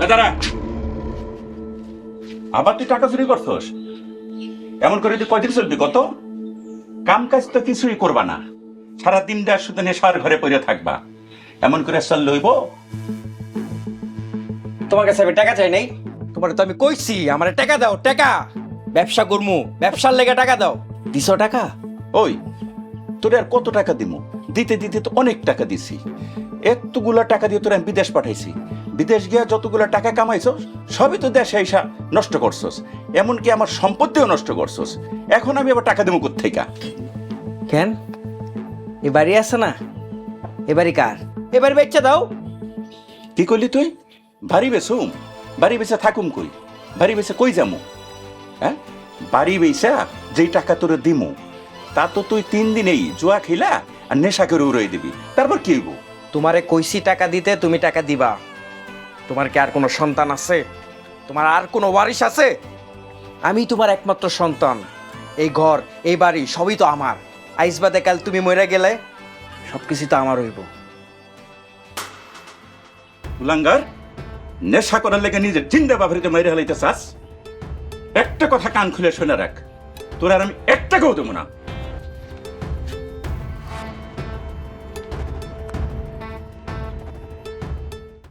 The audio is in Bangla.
দাঁড়া, আবার তুই টাকা চুরি করছস? এমন করে তুই কয়দিন চলবি? কত কাম কাজ তো কিছুই করবা না, সারাদিনটা শুধু নেশার ঘরে পড়ে থাকবা। এমন করে চল লইব? তোমার কাছে আমি টাকা চাই নাই। তোমার তো আমি কইছি আমার টাকা দাও, টাকা ব্যবসা করমু, ব্যবসার লেগে টাকা দাও। দিছো টাকা? ওই তোর আর কত টাকা দিমু? দিতে দিতে তো অনেক টাকা দিছি। এতগুলা টাকা দিয়ে তোর আমি বিদেশ পাঠাইছি। বিদেশ গিয়া যতগুলা টাকা কামাইছস সবই তো দেশে আইসা নষ্ট করছস, এমনকি আমার সম্পত্তিও নষ্ট করছস। এখন আমি আবার টাকা দেবো কোত্থেকা? কেন? এ বাড়ি আছে না? এ বাড়ি কার? এ বাড়ি বেচা দাও। কি করলি তুই? বাড়ি বেচুম? বাড়ি বেচে থাকুম কই? বাড়ি বেচে কই যামু? হ্যাঁ, বাড়ি বেচা যেই টাকা তোরে দিমু তা তো তুই 3 দিনেই জুয়া খেলা আর নেশা করে উড়াই দিবি। তারপর কি হইব? তোমারে কইছি টাকা দিতে, তুমি টাকা দিবা। তোমার কি আর কোনো সন্তান আছে? তোমার আর কোনো ওয়ারিশ আছে? আমি তোমার একমাত্র সন্তান। এই ঘর, এই বাড়ি সবই তো আমার। আইস বাদে কাল তুমি মরে গেলে সবকিছু তো আমার হইব। উলাঙ্গার, নেশা করার লেগে নিজের জিন্দা বাবরিতে মেরে হলাইতে চাস? একটা কথা কান খুলে শুনে রাখ, তোর আর আমি 1 টাকাও দেবো না।